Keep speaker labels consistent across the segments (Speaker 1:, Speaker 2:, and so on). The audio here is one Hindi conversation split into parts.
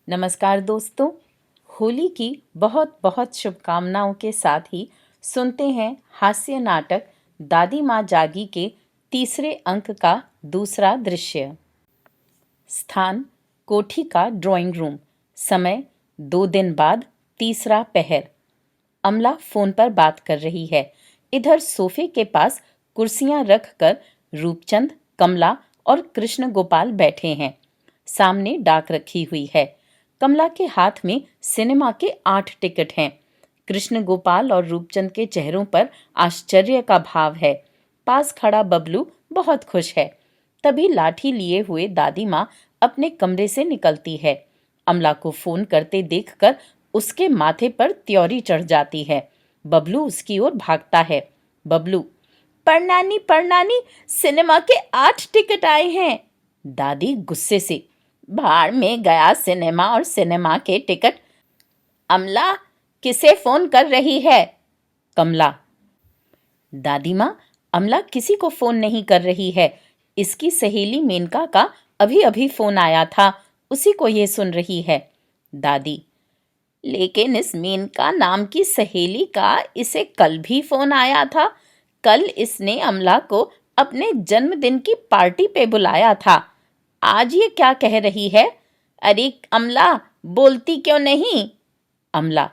Speaker 1: नमस्कार दोस्तों, होली की बहुत बहुत शुभकामनाओं के साथ ही सुनते हैं हास्य नाटक दादी माँ जागी के तीसरे अंक का दूसरा दृश्य। स्थान कोठी का ड्राइंग रूम। समय 2 दिन बाद तीसरा पहर। अमला फोन पर बात कर रही है। इधर सोफे के पास कुर्सियां रखकर रूपचंद, कमला और कृष्ण गोपाल बैठे हैं। सामने डाक रखी हुई है। कमला के हाथ में सिनेमा के 8 टिकट हैं। कृष्ण गोपाल और रूपचंद के चेहरों पर आश्चर्य का भाव है। पास खड़ा बबलू बहुत खुश है। तभी लाठी लिए हुए दादी माँ अपने कमरे से निकलती है। अमला को फोन करते देखकर उसके माथे पर त्योरी चढ़ जाती है। बबलू उसकी ओर भागता है। बबलू, परनानी परनानी, सिनेमा के 8 टिकट आए हैं। दादी गुस्से से, भाड़ में गया सिनेमा और सिनेमा के टिकट। अमला, किसे फोन कर रही है? कमला, दादी माँ, अमला किसी को फोन नहीं कर रही है। इसकी सहेली मेनका का अभी अभी फोन आया था, उसी को ये सुन रही है। दादी, लेकिन इस मेनका नाम की सहेली का इसे कल भी फोन आया था। कल इसने अमला को अपने जन्मदिन की पार्टी पे बुलाया था। आज ये क्या कह रही है? अरे अमला, बोलती क्यों नहीं? अमला,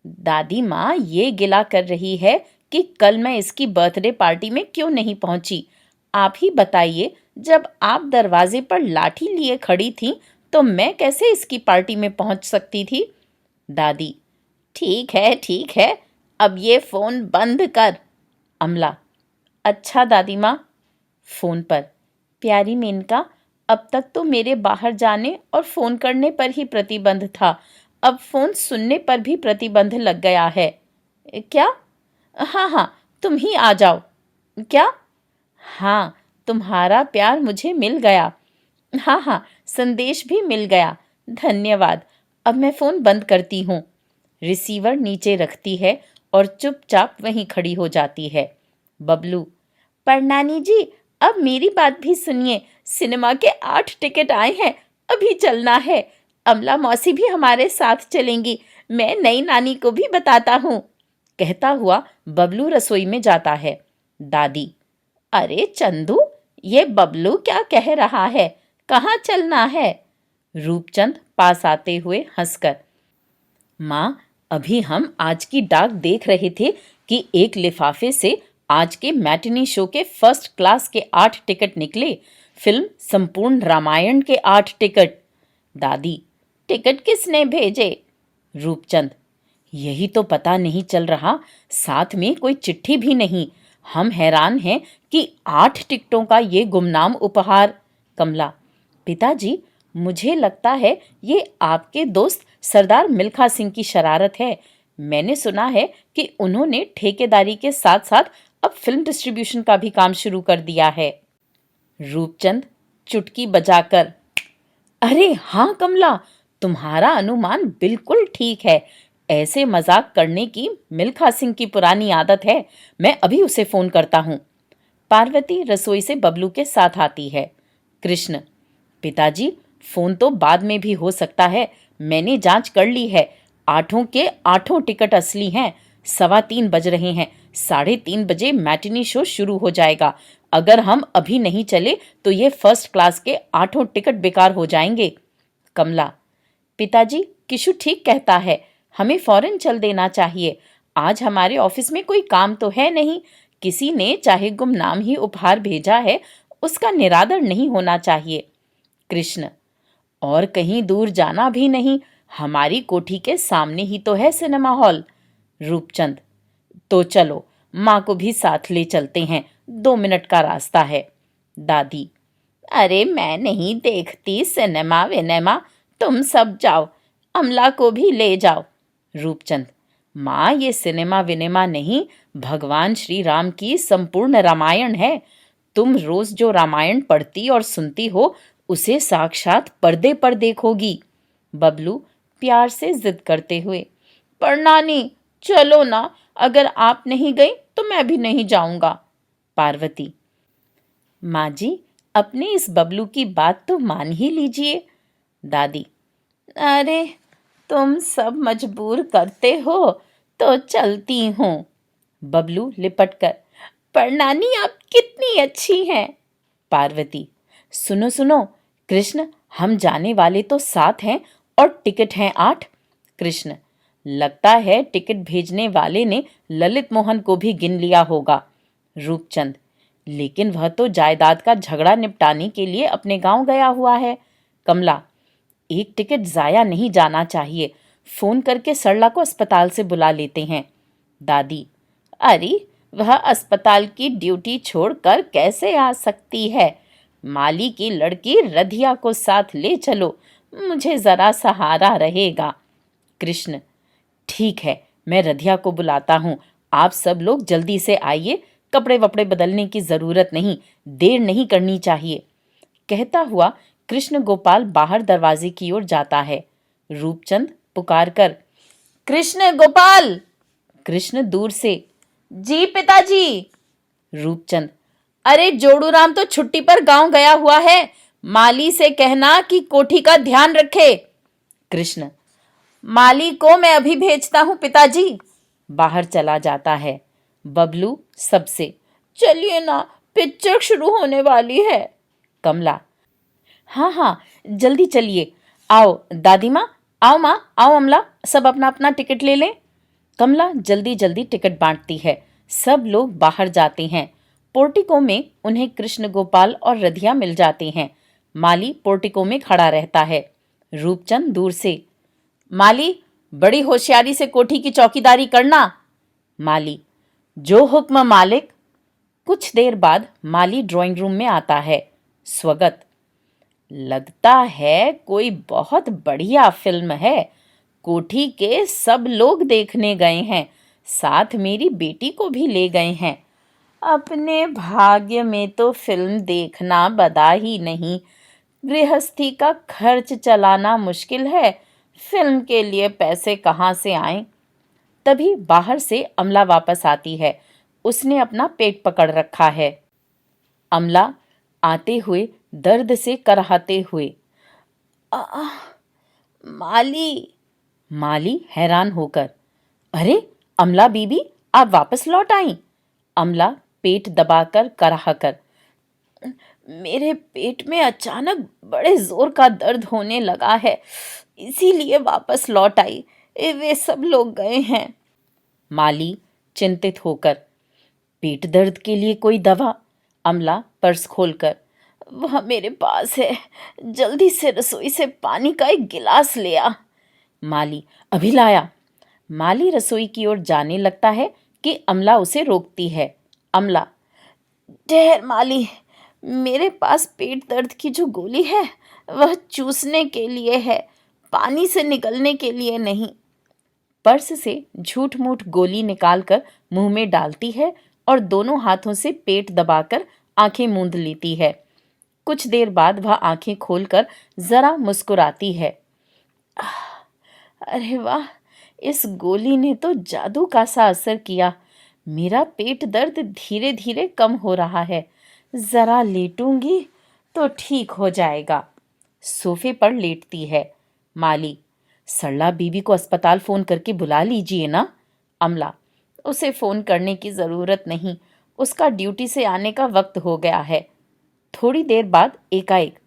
Speaker 1: दादी माँ ये गिला कर रही है कि कल मैं इसकी बर्थडे पार्टी में क्यों नहीं पहुंची। आप ही बताइए, जब आप दरवाजे पर लाठी लिए खड़ी थी तो मैं कैसे इसकी पार्टी में पहुंच सकती थी? दादी, ठीक है, अब ये फोन बंद कर। अमला, अच्छा दादी माँ। फोन पर, प्यारी मेनका, अब तक तो मेरे बाहर जाने और फोन करने पर ही प्रतिबंध था, अब फोन सुनने पर भी प्रतिबंध लग गया है। क्या? हाँ, तुम ही आ जाओ। क्या? हाँ, तुम्हारा प्यार मुझे मिल गया। हाँ, संदेश भी मिल गया। धन्यवाद। अब मैं फोन बंद करती हूँ। रिसीवर नीचे रखती है और चुपचाप वहीं खड़ी हो जाती है। बबलू, पर नानी जी, अब मेरी बात भी सुनिए। सिनेमा के 8 टिकट आए हैं, अभी चलना है। अमला मौसी भी हमारे साथ चलेंगी। मैं नई नानी को भी बताता हूँ। कहता हुआ बबलू रसोई में जाता है। दादी, अरे चंदू, ये बबलू क्या कह रहा है? कहाँ चलना है? रूपचंद पास आते हुए हंसकर, माँ, अभी हम आज की डाक देख रहे थे कि एक लिफाफे से आज के मैटिनी शो के फर्स्ट क्लास के 8 टिकट निकले। फिल्म संपूर्ण रामायण के 8 टिकट। दादी, टिकट किसने भेजे? रूपचंद, यही तो पता नहीं चल रहा, साथ में कोई चिट्ठी भी नहीं। हम हैरान हैं कि 8 टिकटों का ये गुमनाम उपहार। कमला, पिताजी, मुझे लगता है ये आपके दोस्त सरदार मिल्खा सिंह की शरारत है। मैंने सुना है कि उन्होंने ठेकेदारी के साथ साथ अब फिल्म डिस्ट्रीब्यूशन का भी काम शुरू कर दिया है। रूपचंद चुटकी बजाकर, अरे हाँ कमला, तुम्हारा अनुमान बिल्कुल ठीक है। ऐसे मजाक करने की मिल्खा सिंह की पुरानी आदत है। मैं अभी उसे फोन करता हूँ। पार्वती रसोई से बबलू के साथ आती है। कृष्ण, पिताजी, फोन तो बाद में भी हो सकता है। मैंने जांच कर ली है। 8 के 8 टिकट असली हैं। 3:15 बज रहे हैं। 3:30 बजे मैटिनी शो शुरू हो जाएगा। अगर हम अभी नहीं चले तो ये फर्स्ट क्लास के 8 टिकट बेकार हो जाएंगे। कमला, पिताजी, किशु ठीक कहता है। हमें फौरन चल देना चाहिए। आज हमारे ऑफिस में कोई काम तो है नहीं। किसी ने चाहे गुमनाम ही उपहार भेजा है, उसका निरादर नहीं होना चाहिए। कृष्ण, और कहीं दूर जाना भी नहीं, हमारी कोठी के सामने ही तो है सिनेमा हॉल। रूपचंद, तो चलो, माँ को भी साथ ले चलते हैं, 2 मिनट का रास्ता है। दादी, अरे मैं नहीं देखती सिनेमा विनेमा, तुम सब जाओ, अमला को भी ले जाओ। रूपचंद, माँ, ये सिनेमा विनेमा नहीं, भगवान श्री राम की संपूर्ण रामायण है। तुम रोज जो रामायण पढ़ती और सुनती हो, उसे साक्षात पर्दे पर देखोगी। बबलू प्यार से जिद करते हुए, पर नानी, चलो ना, अगर आप नहीं गई तो मैं भी नहीं जाऊंगा। पार्वती, माँ जी, अपने इस बबलू की बात तो मान ही लीजिए। दादी, अरे, तुम सब मजबूर करते हो तो चलती हूँ। बबलू लिपट कर, पर नानी आप कितनी अच्छी हैं। पार्वती, सुनो सुनो, कृष्ण, हम जाने वाले तो 7 हैं और टिकट हैं 8। कृष्ण, लगता है टिकट भेजने वाले ने ललित मोहन को भी गिन लिया होगा। रूपचंद, लेकिन वह तो जायदाद का झगड़ा निपटाने के लिए अपने गांव गया हुआ है। कमला, एक टिकट जाया नहीं जाना चाहिए, फोन करके सरला को अस्पताल से बुला लेते हैं। दादी, अरे वह अस्पताल की ड्यूटी छोड़कर कैसे आ सकती है। माली की लड़की रधिया को साथ ले चलो, मुझे जरा सहारा रहेगा। कृष्ण, ठीक है, मैं रधिया को बुलाता हूँ। आप सब लोग जल्दी से आइए, कपड़े वपड़े बदलने की जरूरत नहीं, देर नहीं करनी चाहिए। कहता हुआ कृष्ण गोपाल बाहर दरवाजे की ओर जाता है। रूपचंद पुकार कर, कृष्ण गोपाल। कृष्ण दूर से, जी पिताजी। रूपचंद, अरे जोड़ूराम तो छुट्टी पर गांव गया हुआ है, माली से कहना कि कोठी का ध्यान रखे। कृष्ण, माली को मैं अभी भेजता हूं पिताजी। बाहर चला जाता है। बबलू सबसे, चलिए ना, पिक्चर शुरू होने वाली है। कमला, हाँ हाँ, जल्दी चलिए। आओ दादी माँ, आओ माँ, आओ अमला, सब अपना अपना टिकट ले लें। कमला जल्दी जल्दी टिकट बांटती है। सब लोग बाहर जाते हैं। पोर्टिको में उन्हें कृष्ण गोपाल और रधिया मिल जाते हैं। माली पोर्टिको में खड़ा रहता है। रूपचंद दूर से, माली, बड़ी होशियारी से कोठी की चौकीदारी करना। माली, जो हुक्म मालिक। कुछ देर बाद माली ड्राइंग रूम में आता है। स्वगत, लगता है कोई बहुत बढ़िया फिल्म है। कोठी के सब लोग देखने गए हैं, साथ मेरी बेटी को भी ले गए हैं। अपने भाग्य में तो फिल्म देखना बदा ही नहीं, गृहस्थी का खर्च चलाना मुश्किल है, फिल्म के लिए पैसे कहाँ से आएं। तभी बाहर से अमला वापस आती है। उसने अपना पेट पकड़ रखा है। अमला आते हुए दर्द से कराहते हुए, "आह, माली।" माली हैरान होकर, अरे अमला बीबी, आप वापस लौट आई। अमला पेट दबाकर कराहकर, मेरे पेट में अचानक बड़े जोर का दर्द होने लगा है, इसीलिए वापस लौट आई, वे सब लोग गए हैं। माली चिंतित होकर, पेट दर्द के लिए कोई दवा। अमला पर्स खोलकर, वह मेरे पास है, जल्दी से रसोई से पानी का एक गिलास ले आ। माली, अभी लाया। माली रसोई की ओर जाने लगता है कि अमला उसे रोकती है। अमला, ठहर माली, मेरे पास पेट दर्द की जो गोली है वह चूसने के लिए है, पानी से निकलने के लिए नहीं। पर्स से झूठ मूठ गोली निकालकर मुंह में डालती है और दोनों हाथों से पेट दबाकर आंखें मूंद लेती है। कुछ देर बाद वह आंखें खोलकर जरा मुस्कुराती है। अरे वाह, इस गोली ने तो जादू का सा असर किया। मेरा पेट दर्द धीरे धीरे कम हो रहा है, जरा लेटूंगी तो ठीक हो जाएगा। सोफे पर लेटती है। माली, सरला बीबी को अस्पताल फोन करके बुला लीजिए ना। अमला, उसे फोन करने की जरूरत नहीं, उसका ड्यूटी से आने का वक्त हो गया है। थोड़ी देर बाद एकाएक,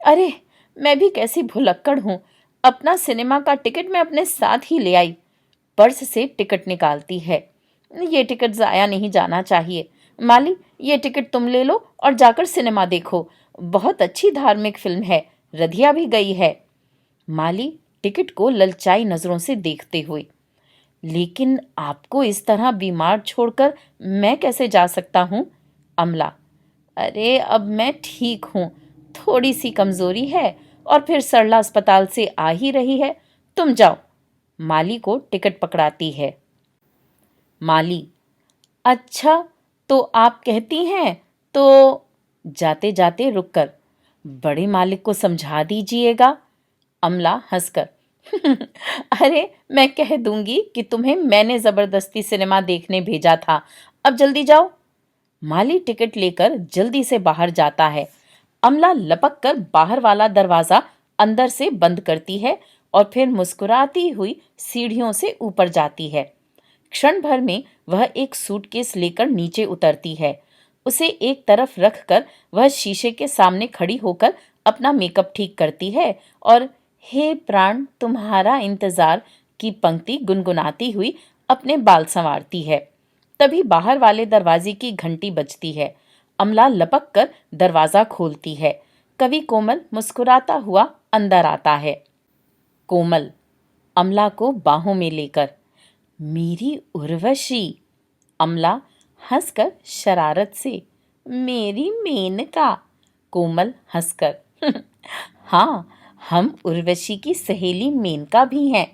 Speaker 1: अरे मैं भी कैसी भुलक्कड़ हूँ, अपना सिनेमा का टिकट मैं अपने साथ ही ले आई। पर्स से टिकट निकालती है। ये टिकट जाया नहीं जाना चाहिए। माली, ये टिकट तुम ले लो और जाकर सिनेमा देखो, बहुत अच्छी धार्मिक फिल्म है, रधिया भी गई है। माली टिकट को ललचाई नजरों से देखते हुए, लेकिन आपको इस तरह बीमार छोड़कर मैं कैसे जा सकता हूँ। अमला, अरे अब मैं ठीक हूँ, थोड़ी सी कमजोरी है और फिर सरला अस्पताल से आ ही रही है, तुम जाओ। माली को टिकट पकड़ाती है। माली, अच्छा तो आप कहती हैं तो। जाते जाते रुककर, बड़े मालिक को समझा दीजिएगा। अमला हंसकर, अरे मैं कह दूंगी कि तुम्हें मैंने जबरदस्ती सिनेमा देखने भेजा था, अब जल्दी जाओ। माली टिकट लेकर जल्दी से बाहर जाता है। अमला लपक कर बाहर वाला दरवाजा अंदर से बंद करती है और फिर मुस्कुराती हुई सीढ़ियों से ऊपर जाती है। क्षण भर में वह एक सूटकेस लेकर नीचे उतरती है। उसे एक तरफ रखकर वह शीशे के सामने खड़ी होकर अपना मेकअप ठीक करती है और हे प्राण तुम्हारा इंतजार की पंक्ति गुनगुनाती हुई अपने बाल संवारती है। तभी बाहर वाले दरवाजे की घंटी बजती है। अमला लपक कर दरवाजा खोलती है। कवि कोमल मुस्कुराता हुआ अंदर आता है। कोमल अमला को बाहों में लेकर, मेरी उर्वशी। अमला हंसकर शरारत से, मेरी मेनका। कोमल हंसकर, हाँ, हम उर्वशी की सहेली मेनका भी हैं।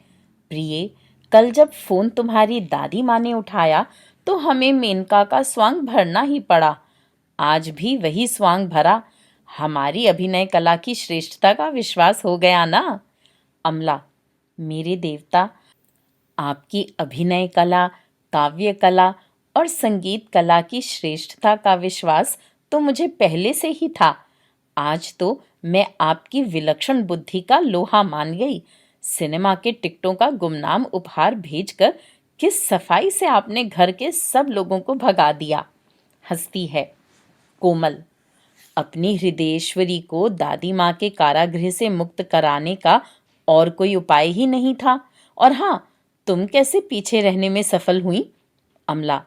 Speaker 1: प्रिय, कल जब फोन तुम्हारी दादी माँ ने उठाया तो हमें मेनका का स्वांग भरना ही पड़ा। आज भी वही स्वांग भरा। हमारी अभिनय कला की श्रेष्ठता का विश्वास हो गया ना। अमला, मेरे देवता, आपकी अभिनय कला, काव्य कला और संगीत कला की श्रेष्ठता का विश्वास तो मुझे पहले से ही था। आज तो मैं आपकी विलक्षण बुद्धि का लोहा मान गई। सिनेमा के टिकटों का गुमनाम उपहार भेजकर किस सफाई से आपने घर के सब लोगों को भगा दिया। हंसती है। कोमल, अपनी हृदयेश्वरी को दादी माँ के कारागृह से मुक्त कराने का और कोई उपाय ही नहीं था। और हाँ, तुम कैसे पीछे रहने में सफल हुई? अमला,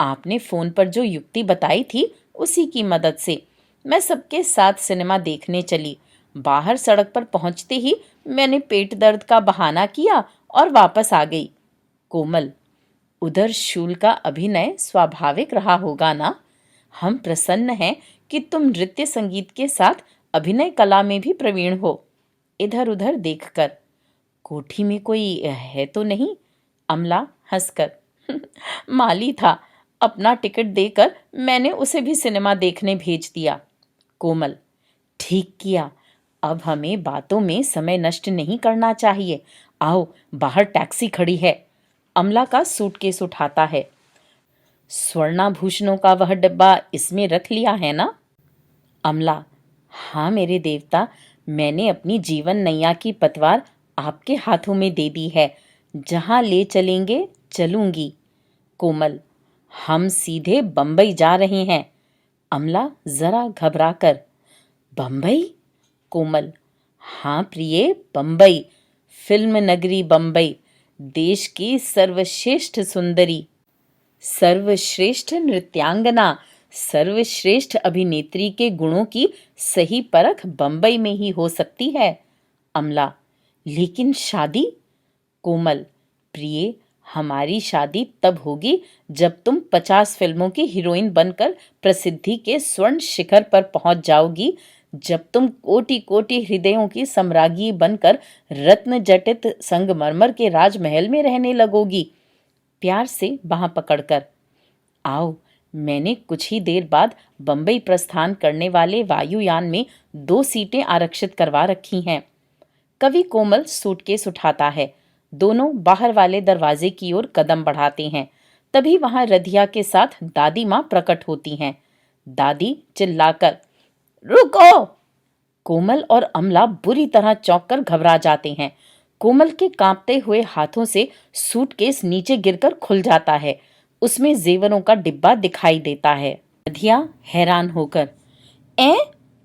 Speaker 1: आपने फोन पर जो युक्ति बताई थी उसी की मदद से मैं सबके साथ सिनेमा देखने चली। बाहर सड़क पर पहुंचते ही मैंने पेट दर्द का बहाना किया और वापस आ गई। कोमल, उधर शूल का अभिनय स्वाभाविक रहा होगा ना। हम प्रसन्न हैं कि तुम नृत्य संगीत के साथ अभिनय कला में भी प्रवीण हो। इधर उधर देखकर, कोठी में कोई है तो नहीं? अमला हंसकर, माली था, अपना टिकट देकर मैंने उसे भी सिनेमा देखने भेज दिया। कोमल, ठीक किया। अब हमें बातों में समय नष्ट नहीं करना चाहिए। आओ, बाहर टैक्सी खड़ी है। अमला का सूटकेस उठाता है। स्वर्णाभूषणों का वह डिब्बा इसमें रख लिया है ना? अमला, हाँ मेरे देवता, मैंने अपनी जीवन नैया की पतवार आपके हाथों में दे दी है। जहाँ ले चलेंगे चलूंगी। कोमल, हम सीधे बंबई जा रहे हैं। अमला जरा घबराकर, बंबई? कोमल, हाँ प्रिय, बंबई, फिल्म नगरी बंबई, देश की सर्वश्रेष्ठ सुंदरी, सर्वश्रेष्ठ नृत्यांगना, सर्वश्रेष्ठ अभिनेत्री के गुणों की सही परख बंबई में ही हो सकती है। अमला, लेकिन शादी? कोमल, प्रिय, हमारी शादी तब होगी जब तुम 50 फिल्मों की हीरोइन बनकर प्रसिद्धि के स्वर्ण शिखर पर पहुंच जाओगी, जब तुम कोटि कोटि हृदयों की सम्राज्ञी बनकर रत्न जटित संगमरमर के राजमहल में रहने लगोगी। प्यार से बाह पकड़कर, आओ, मैंने कुछ ही देर बाद बंबई प्रस्थान करने वाले वायुयान में 2 सीटें आरक्षित करवा रखी हैं। कवि कोमल सूटकेस उठाता है। दोनों बाहर वाले दरवाजे की ओर कदम बढ़ाते हैं। तभी वहां रधिया के साथ दादी माँ प्रकट होती हैं। दादी चिल्लाकर, रुको! कोमल और अमला बुरी तरह चौंक कर घबरा जाते हैं। कोमल के कांपते हुए हाथों से सूटकेस नीचे गिरकर खुल जाता है। उसमें जेवरों का डिब्बा दिखाई देता है। रधिया हैरान होकर,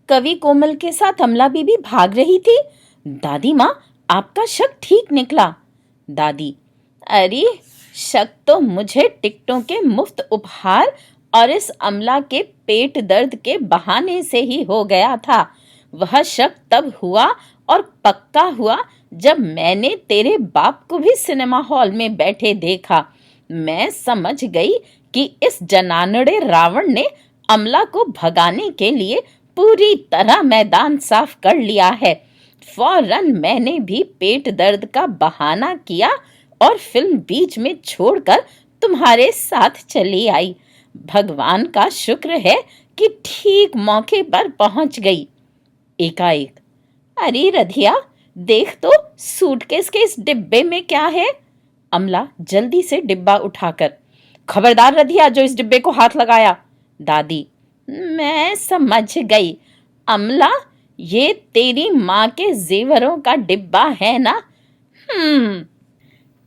Speaker 1: कवि कोमल के साथ अमला बीबी भाग रही थी? दादी माँ, आपका शक ठीक निकला। दादी, अरे शक तो मुझे टिकटों के मुफ्त उपहार और इस अमला के पेट दर्द के बहाने से ही हो गया था। वह शक तब हुआ और पक्का हुआ जब मैंने तेरे बाप को भी सिनेमा हॉल में बैठे देखा। मैं समझ गई कि इस जनानड़े रावण ने अमला को भगाने के लिए पूरी तरह मैदान साफ कर लिया है। फौरन मैंने भी पेट दर्द का बहाना किया और फिल्म बीच में छोड़कर तुम्हारे साथ चली आई। भगवान का शुक्र है कि ठीक मौके पर पहुंच गई। एकाएक, अरे रधिया, देख तो सूटकेस के इस डिब्बे में क्या है। अमला जल्दी से डिब्बा उठाकर, खबरदार रधिया, जो इस डिब्बे को हाथ लगाया। दादी, मैं समझ गई। अमला, ये तेरी माँ के जेवरों का डिब्बा है ना?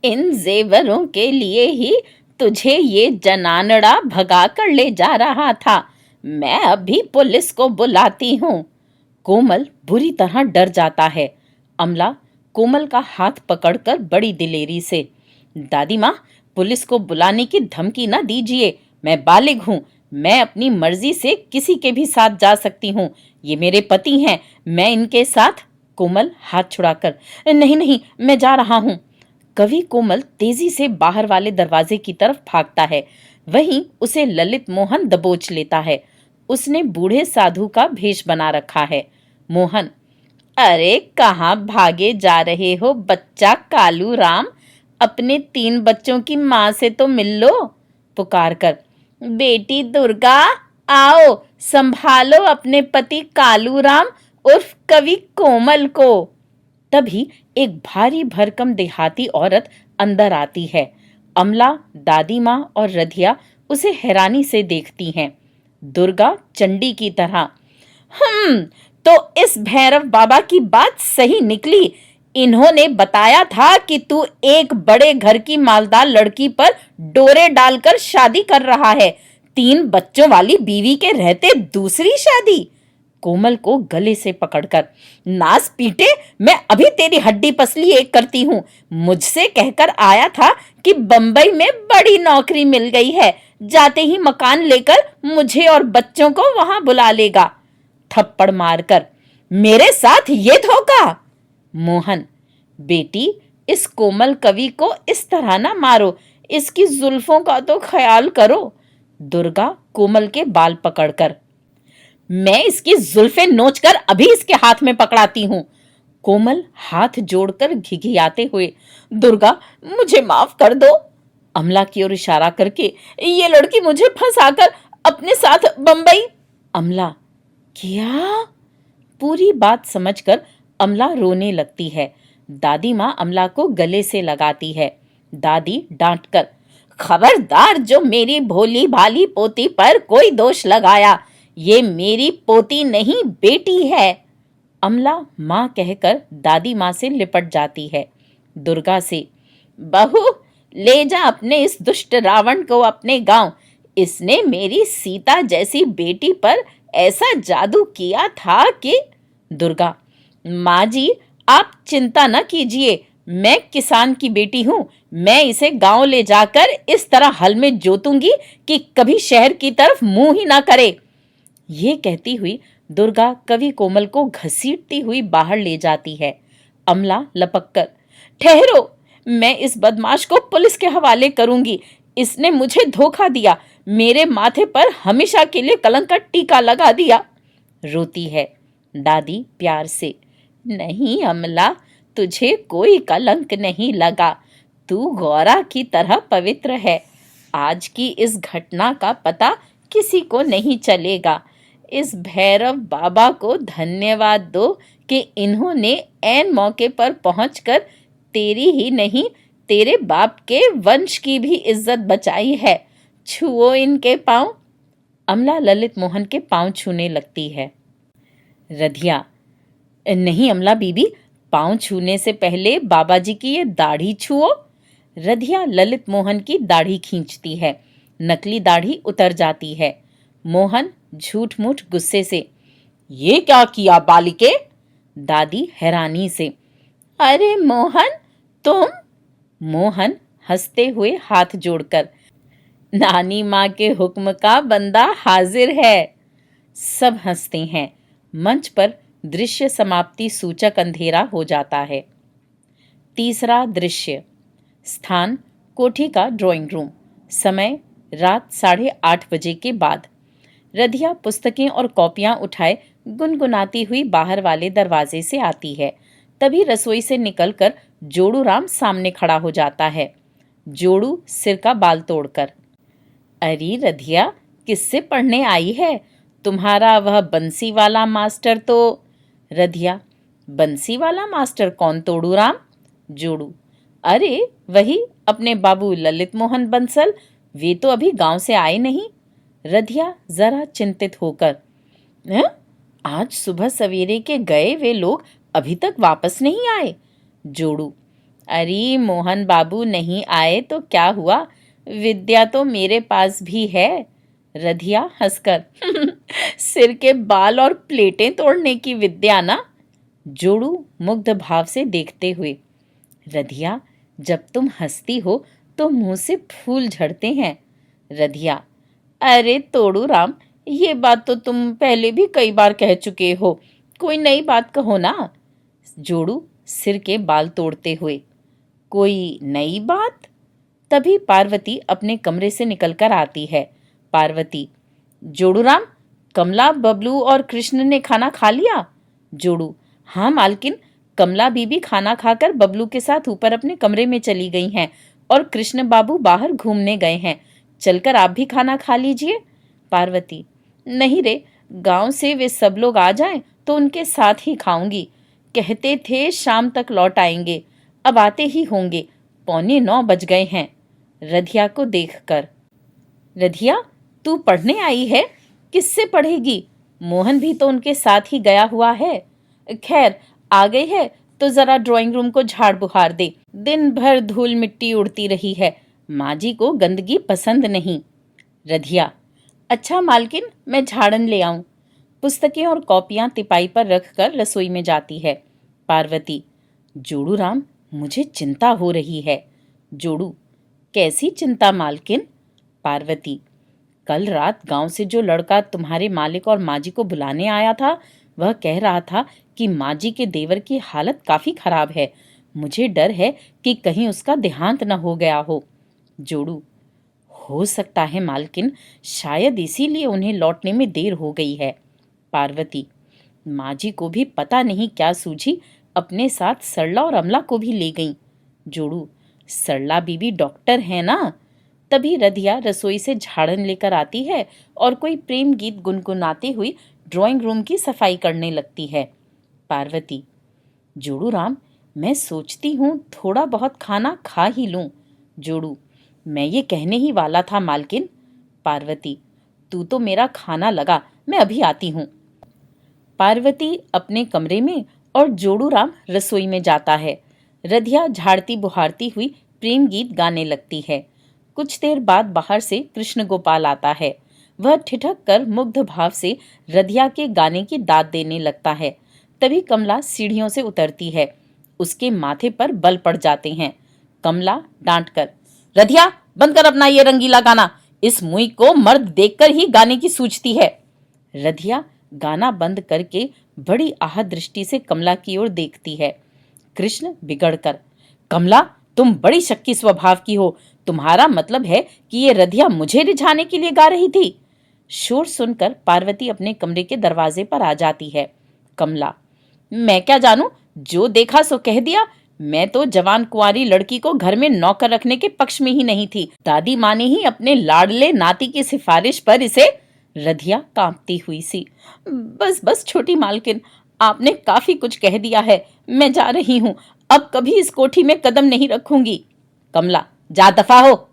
Speaker 1: इन जेवरों के लिए ही तुझे ये जनानड़ा भगा कर ले जा रहा था। मैं अभी पुलिस को बुलाती हूँ। कोमल बुरी तरह डर जाता है। अमला कोमल का हाथ पकड़कर बड़ी दिलेरी से, दादी माँ, पुलिस को बुलाने की धमकी न दीजिए। मैं बालिग हूँ। मैं अपनी मर्जी से किसी के भी साथ जा सकती हूँ। ये मेरे पति हैं। मैं इनके साथ। कोमल हाथ छुड़ाकर, नहीं नहीं, मैं जा रहा हूँ। कवि कोमल तेजी से बाहर वाले दरवाजे की तरफ भागता है। वहीं उसे ललित मोहन दबोच लेता है। उसने बूढ़े साधु का भेष बना रखा है। मोहन, अरे कहाँ भागे जा रहे हो बच्चा कालू राम? अपने 3 बच्चों की माँ से तो मिल लो। पुकार कर, बेटी दुर्गा, आओ संभालो अपने पति कालू राम उर्फ कवि कोमल को। तभी एक भारी भरकम देहाती औरत अंदर आती है। अमला, दादी माँ और रधिया उसे हैरानी से देखती हैं। दुर्गा चंडी की तरह, तो इस भैरव बाबा की बात सही निकली। इन्होंने बताया था कि तू एक बड़े घर की मालदार लड़की पर डोरे डालकर शादी कर रहा है। 3 बच्चों वाली बीवी के रहते दूसरी शादी। कोमल को गले से पकड़कर, नास पीटे, मैं अभी तेरी हड्डी पसली एक करती हूँ। मुझसे कहकर आया था कि बंबई में बड़ी नौकरी मिल गई है। जाते ही मकान लेकर मुझे और बच्चों को वहां बुला लेगा। थप्पड़ मारकर, मेरे साथ ये धोखा? मोहन, बेटी, इस कोमल कवि को इस तरह ना मारो। इसकी जुल्फों का तो ख्याल करो। दुर्गा कोमल के बाल पकड़कर, मैं इसकी जुल्फें नोचकर अभी इसके हाथ में पकड़ाती हूँ। कोमल हाथ जोड़कर घिघियाते हुए, दुर्गा मुझे माफ कर दो। अमला की ओर इशारा करके, ये लड़की मुझे फंसाकर अपने साथ बंबई। अमला, क्या? पूरी बात समझकर अमला रोने लगती है। दादी माँ अमला को गले से लगाती है। दादी डांटकर, खबरदार जो मेरी भोली भाली पोती पर कोई दोष लगाया। ये मेरी पोती नहीं, बेटी है। अमला माँ कहकर दादी माँ से लिपट जाती है। दुर्गा से, बहू, ले जा अपने इस दुष्ट रावण को अपने गांव। इसने मेरी सीता जैसी बेटी पर ऐसा जादू किया था कि। दुर्गा, माँ जी, आप चिंता न कीजिए। मैं किसान की बेटी हूँ। मैं इसे गांव ले जाकर इस तरह हल में जोतूंगी कि कभी शहर की तरफ मुंह ही ना करे। ये कहती हुई दुर्गा कवि कोमल को घसीटती हुई बाहर ले जाती है। अमला लपककर, ठहरो, मैं इस बदमाश को पुलिस के हवाले करूंगी। इसने मुझे धोखा दिया, मेरे माथे पर हमेशा के लिए कलंक का टीका लगा दिया। रोती है। दादी प्यार से, नहीं अमला, तुझे कोई कलंक नहीं लगा। तू गौरा की तरह पवित्र है। आज की इस घटना का पता किसी को नहीं चलेगा। इस भैरव बाबा को धन्यवाद दो कि इन्होंने ऐन मौके पर पहुंचकर तेरी ही नहीं, तेरे बाप के वंश की भी इज्जत बचाई है। छुओ इनके पांव। अमला ललित मोहन के पांव छूने लगती है। रधिया, नहीं अमला बीबी, पांव छूने से पहले बाबा जी की ये दाढ़ी छुओ। रधिया ललित मोहन की दाढ़ी खींचती है। नकली दाढ़ी उतर जाती है। मोहन झूठ मूठ गुस्से से, ये क्या किया बालिके? दादी हैरानी से, अरे मोहन, तुम? मोहन हंसते हुए हाथ जोड़कर, नानी माँ के हुक्म का बंदा हाजिर है। सब हंसते हैं। मंच पर दृश्य समाप्ति सूचक अंधेरा हो जाता है। तीसरा दृश्य। स्थान कोठी का ड्राइंग रूम। समय रात 8:30 बजे के बाद। रधिया पुस्तकें और कॉपियां उठाए गुनगुनाती हुई बाहर वाले दरवाजे से आती है। तभी रसोई से निकलकर जोड़ू राम सामने खड़ा हो जाता है। जोड़ू सिर का बाल तोड़कर, अरे रधिया, किससे पढ़ने आई है? तुम्हारा वह बंसी वाला मास्टर तो। रधिया, बंसी वाला मास्टर कौन तोड़ू राम? जोड़ू, अरे वही अपने बाबू ललित मोहन बंसल। वे तो अभी गांव से आए नहीं। रधिया जरा चिंतित होकर, आज सुबह सवेरे के गए वे लोग अभी तक वापस नहीं आए। जोड़ू, अरे मोहन बाबू नहीं आए तो क्या हुआ, विद्या तो मेरे पास भी है। रधिया हंसकर सिर के बाल और प्लेटें तोड़ने की विद्या ना। जोड़ू मुग्ध भाव से देखते हुए, रधिया जब तुम हंसती हो तो मुंह से फूल झड़ते हैं। रधिया, अरे तोड़ू राम, ये बात तो तुम पहले भी कई बार कह चुके हो, कोई नई बात कहो ना। जोड़ू सिर के बाल तोड़ते हुए, कोई नई बात? तभी पार्वती अपने कमरे से निकलकर आती है। पार्वती, जोड़ू राम, कमला, बबलू और कृष्ण ने खाना खा लिया? जोड़ू, हाँ मालकिन, कमला बीबी खाना खाकर बबलू के साथ ऊपर अपने कमरे में चली गई हैं और कृष्ण बाबू बाहर घूमने गए हैं। चलकर आप भी खाना खा लीजिए। पार्वती, नहीं रे, गांव से वे सब लोग आ जाएं तो उनके साथ ही खाऊंगी। कहते थे शाम तक लौट आएंगे, अब आते ही होंगे, 8:45 बज गए हैं। रधिया को देखकर, रधिया तू पढ़ने आई है? किससे पढ़ेगी? मोहन भी तो उनके साथ ही गया हुआ है। खैर, आ गई है तो जरा ड्राइंग रूम को झाड़ बुहार दे, दिन भर धूल मिट्टी उड़ती रही है, माँ जी को गंदगी पसंद नहीं। रधिया, अच्छा मालकिन, मैं झाड़न ले आऊं। पुस्तकें और कॉपियां तिपाई पर रखकर रसोई में जाती है। पार्वती, जोड़ू राम, मुझे चिंता हो रही है। जोड़ू, कैसी चिंता मालकिन? पार्वती, कल रात गांव से जो लड़का तुम्हारे मालिक और माँ जी को बुलाने आया था, वह कह रहा था कि माँ जी के देवर की हालत काफी खराब है। मुझे डर है कि कहीं उसका देहांत न हो गया हो। जोड़ू, हो सकता है मालकिन, शायद इसीलिए उन्हें लौटने में देर हो गई है। पार्वती, माँ जी को भी पता नहीं क्या सूझी, अपने साथ सरला और अमला को भी ले गईं। जोड़ू, सरला बीबी डॉक्टर है ना। तभी रधिया रसोई से झाड़न लेकर आती है और कोई प्रेम गीत गुनगुनाती हुई ड्राइंग रूम की सफाई करने लगती है। पार्वती, जोड़ू राम, मैं सोचती हूँ थोड़ा बहुत खाना खा ही लूं। जोड़ू, मैं ये कहने ही वाला था मालकिन। पार्वती, तू तो मेरा खाना लगा, मैं अभी आती हूँ। पार्वती अपने कमरे में और जोड़ू राम रसोई में जाता है। रधिया झाड़ती बुहारती हुई प्रेम गीत गाने लगती है। कुछ देर बाद बाहर से कृष्ण गोपाल आता है। वह ठिठक कर मुग्ध भाव से रधिया के गाने की दाद देने लगता है। तभी कमला सीढ़ियों से उतरती है। उसके माथे पर बल पड़ जाते हैं। कमला डांटकर, रधिया बंद कर अपना ये रंगीला गाना, इस मुई को मर्द देखकर ही गाने की सूझती है। रधिया गाना बंद करके बड़ी आह दृष्टि से कमला की ओर देखती है। कृष्ण बिगड़कर, कमला तुम बड़ी शक्की स्वभाव की हो, तुम्हारा मतलब है कि ये रधिया मुझे रिझाने के लिए गा रही थी। शोर सुनकर पार्वती अपने कमरे के दरवाजे पर आ जाती है। कमला, मैं क्या जानूं, जो देखा सो कह दिया। मैं तो जवान कुंवारी लड़की को घर में नौकर रखने के पक्ष में ही नहीं थी। दादी माँ ने ही अपने लाडले नाती की सिफारिश पर इसे। रधिया कांपती हुई सी, बस बस छोटी मालकिन, आपने काफी कुछ कह दिया है, मैं जा रही हूँ, अब कभी इस कोठी में कदम नहीं रखूंगी। कमला, जा दफा हो।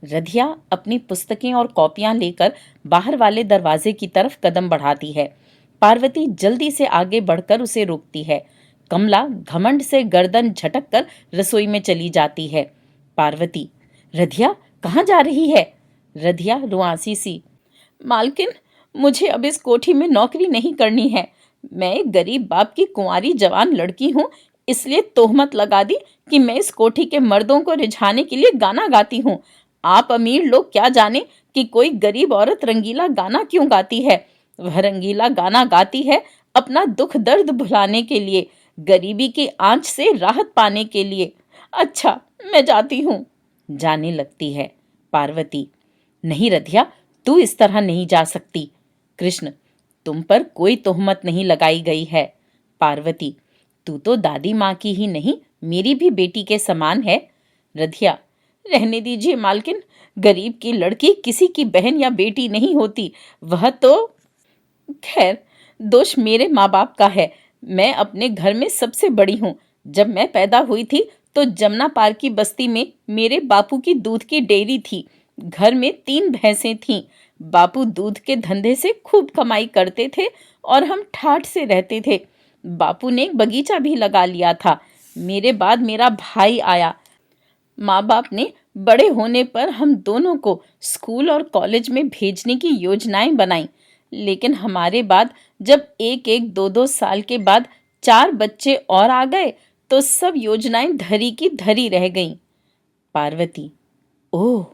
Speaker 1: रधिया अपनी पुस्तकें और कॉपियां लेकर बाहर वाले दरवाजे की तरफ कदम बढ़ाती है। पार्वती जल्दी से आगे बढ़कर उसे रोकती है। कमला घमंड से गर्दन झटक कर रसोई में चली जाती है। पार्वती, रधिया कहाँ जा रही है? रधिया रुआंसी सी, मालकिन, मुझे अब इस कोठी में नौकरी नहीं करनी है। मैं एक गरीब बाप की कुंवारी जवान लड़की हूँ, इसलिए तोहमत लगा दी कि मैं इस कोठी के मर्दों को रिझाने के लिए गाना गाती हूँ। आप अमीर लोग क्या जाने कि कोई गरीब औरत रंगीला गाना क्यों गाती है। वह रंगीला गाना गाती है अपना दुख दर्द भुलाने के लिए, गरीबी की आंच से राहत पाने के लिए। अच्छा, मैं जाती हूँ। जाने लगती है। पार्वती, नहीं रधिया, तू इस तरह नहीं जा सकती। कृष्ण, तुम पर कोई तोहमत नहीं लगाई गई है। पार्वती, तू तो दादी माँ की ही नहीं, मेरी भी बेटी के समान है। रधिया, रहने दीजिए मालकिन, गरीब की लड़की किसी की बहन या बेटी नहीं होती, वह तो। खैर, दोष मेरे माँ बाप का है। मैं अपने घर में सबसे बड़ी हूँ। जब मैं पैदा हुई थी तो जमुना पार की बस्ती में मेरे बापू की दूध की डेयरी थी। घर में 3 भैंसें थीं। बापू दूध के धंधे से खूब कमाई करते थे और हम ठाठ से रहते थे। बापू ने एक बगीचा भी लगा लिया था। मेरे बाद मेरा भाई आया। माँ बाप ने बड़े होने पर हम दोनों को स्कूल और कॉलेज में भेजने की योजनाएं बनाई, लेकिन हमारे बाद जब एक एक दो दो साल के बाद 4 बच्चे और आ गए तो सब योजनाएं धरी की धरी रह गईं। पार्वती: ओह